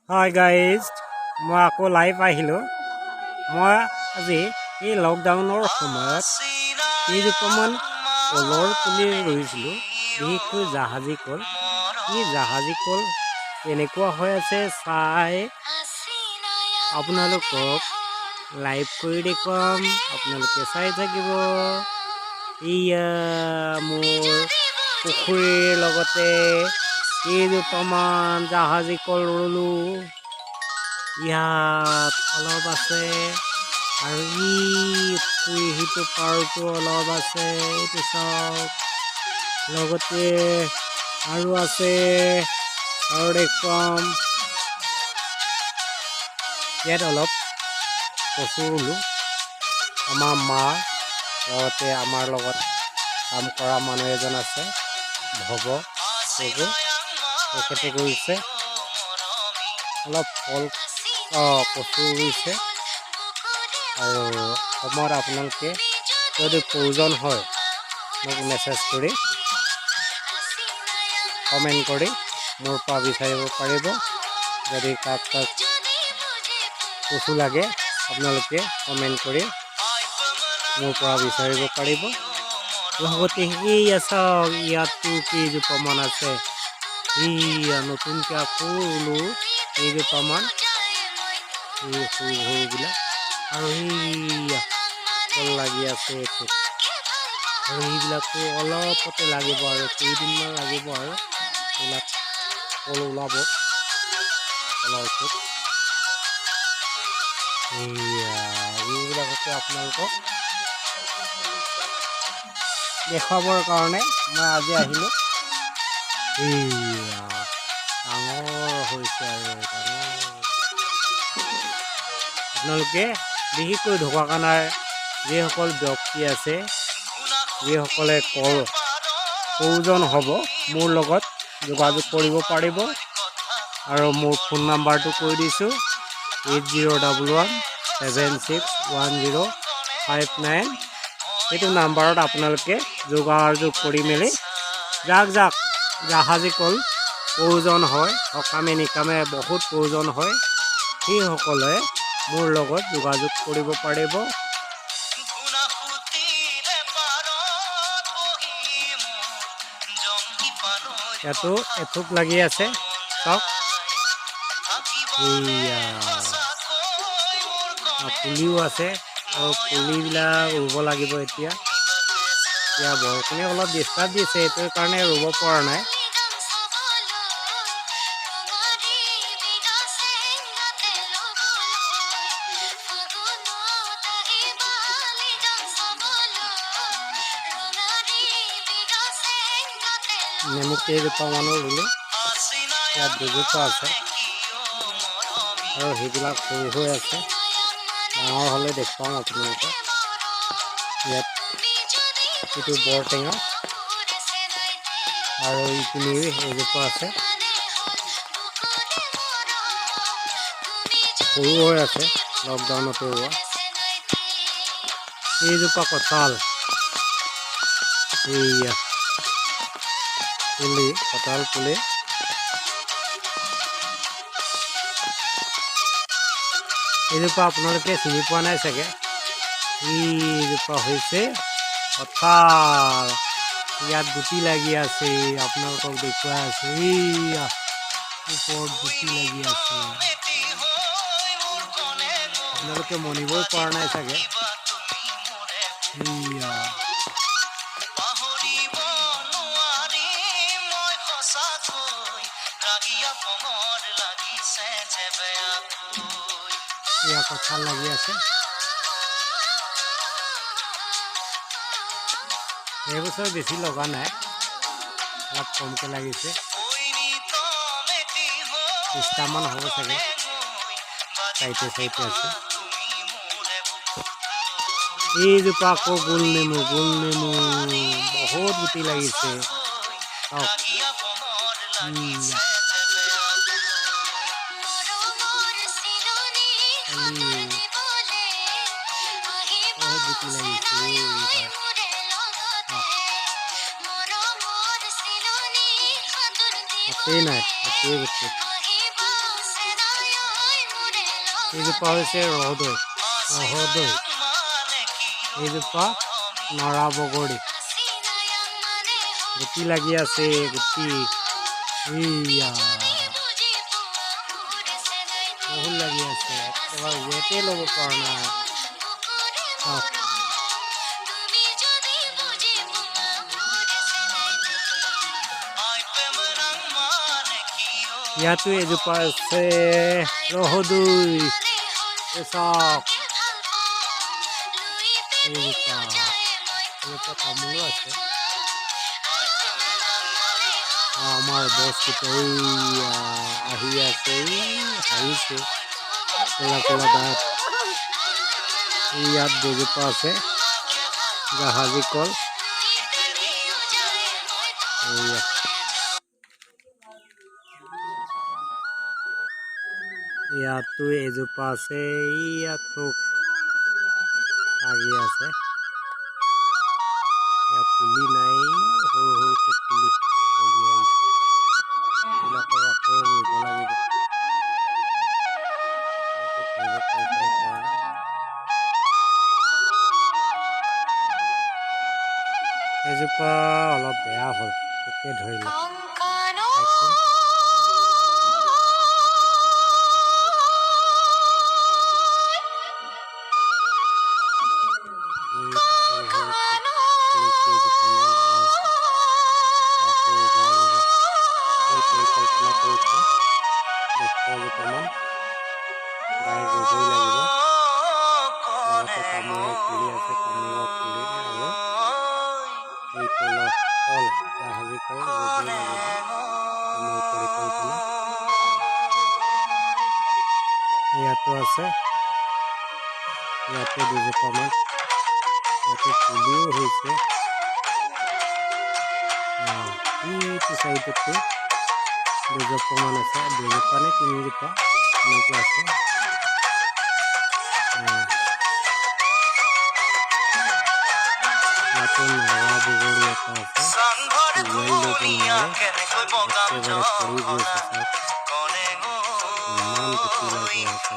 Hi guys, মই আকৌ live আহিলোঁ। মই আজি এই লকডাউনৰ সময়ত কেইজোপামান কলৰ পুলি ৰুইছিলোঁ, বিশেষকৈ জাহাজী কল। এই জাহাজী কল কেনেকুৱা হৈ আছে চাই আপোনালোকক লাইভ কৰি দেখুৱাম, আপোনালোকে চাই থাকিব। এয়া মোৰ পুখুৰীৰ লগতে কেইজোপামান জাহাজী কল ৰুলোঁ। ইয়াত অলপ আছে আৰু পুখুৰী সিটো পাৰটো অলপ আছে, এইটো চাওক। লগতে আৰু আছে, আৰু দেখুৱাম। ইয়াত অলপ কচু ৰুলোঁ। আমাৰ মা লগতে আমাৰ লগত কাম কৰা মানুহ এজন আছে, ভৱ প্ৰভু, তেখেতে কৰিছে। অলপ কচু ৰুইছে। আৰু সময়ত আপোনালোকে যদি প্ৰয়োজন হয় মোক মেছেজ কৰি কমেণ্ট কৰি মোৰ পৰা বিচাৰিব পাৰিব। যদি কাক কচু লাগে আপোনালোকে কমেণ্ট কৰি মোৰ পৰা বিচাৰিব পাৰিব। লগতে সেয়া চাওক, ইয়াতো কেইজোপামান আছে। এয়া নতুনকৈ আকৌ ৰুলোঁ কেইজোপামান, এই সৰু সৰুবিলাক। আৰু এইয়া কল লাগি আছে এইটোত, আৰু এইবিলাকো অলপতে লাগিব আৰু কেইদিনমান লাগিব আৰু এইবিলাক কল ওলাব কলৰ ওচৰত। এইবিলাককে আপোনালোকক দেখুৱাবৰ কাৰণে মই আজি আহিলোঁ। ডাঙৰ হৈছে আৰু ডাঙৰ। আপোনালোকে বিশেষকৈ ঢকুৱাখানাৰ যিসকল ব্যক্তি আছে, যিসকলে কল প্ৰয়োজন হ'ব, মোৰ লগত যোগাযোগ কৰিব পাৰিব। আৰু মোৰ ফোন নাম্বাৰটো কৈ দিছোঁ, 8011761059। সেইটো নাম্বাৰত আপোনালোকে যোগাযোগ কৰি মেলি যাক জাহাজী কল প্ৰয়োজন হয়, সকামে নিকামে বহুত প্ৰয়োজন হয়, সেইসকলে মোৰ লগত যোগাযোগ কৰিব পাৰিব। ইয়াতো এথোক লাগি আছে, চাওক। পুলিও আছে, আৰু পুলিবিলাক ৰুব লাগিব এতিয়া বৰষুণে অলপ ডিষ্টাৰ্ব দিছে, সেইটোৰ কাৰণে ৰুব পৰা নাই। নেমু কেইজোপামানো ৰুলোঁ, ইয়াত দুজোপা আছে, আৰু সেইবিলাক সৰু হৈ আছে। ডাঙৰ হ'লে দেখুৱাম আপোনালোকক। ইয়াত এইটো বৰটেঙা, আৰু ইপিনে এজোপা আছে, সৰু হৈ আছে, লকডাউনতে ৰোৱা। এইজোপা কঁঠাল, এইয়া পুলি, কঁঠাল পুলি। এইজোপা আপোনালোকে চিনি পোৱা নাই চাগে। এইজোপা হৈছে কঁঠাল। ইয়াত গুটি লাগি আছে, আপোনালোকক দেখুৱাই আছে। এইয়া ওপৰত গুটি লাগি আছে, আপোনালোকে মনিবই পৰা নাই চাগে। এয়া কঁঠাল লাগি আছে। এইবছৰ বেছি লগা নাই, অলপ কমকৈ লাগিছে। 30টামান হ'ব চাগে, চাইতে আছে। এইজোপা আকৌ গোল নেমু বহুত গুটি লাগিছে। বহুত গুটি লাগিছে। নাই, এইজোপা হৈছে ৰহদৈ। এইজোপা নৰা বগৰী। গুটি লাগি আছে, গুটি এইয়া বহুত লাগি আছে, একেবাৰে ৱেটে ল'ব পৰা নাই। ইয়াতো এজোপা আছে ৰহদৈ। চাওক এইজোপা তামোলো আছে। আমাৰ বস্তুটো আহি আছে, হাঁহিছে ক'লা ক'লা দাঁত। ইয়াত দুজোপা আছে জাহাজী কল। ইয়াতো এজোপা আছে, ইয়াত থোক লাগি আছে। ইয়াত পুলি নাই, সৰু সৰুকে পুলি লাগি আহিছে। এইবিলাকক আকৌ ৰুব লাগিব। এজোপা অলপ বেয়া হ'ল, পোকে ধৰিলে। পৰিকল্পনা কৰিছোঁ 10জোপামান গাই ৰুবই লাগিব। লগতে তামোলৰ পুলি আছে, তামোলৰ পুলি আৰু এই কলৰ কল, জাহাজী কল ৰুবই লাগিব। মোৰ পৰিকল্পনা ইয়াতো আছে, ইয়াতো দুজোপামান, ইয়াতে পুলিও হৈছে। এইটো চাইডতো দুজোপামান আছে, দুজোপা নে তিনিজোপা এনেকুৱা আছে। ইয়াতে নৰা বগৰী এটা আছে, ৱেল ল'ব নোৱাৰে, একেবাৰে পৰি গৈছে। ইমান গুটি লাগি আছে।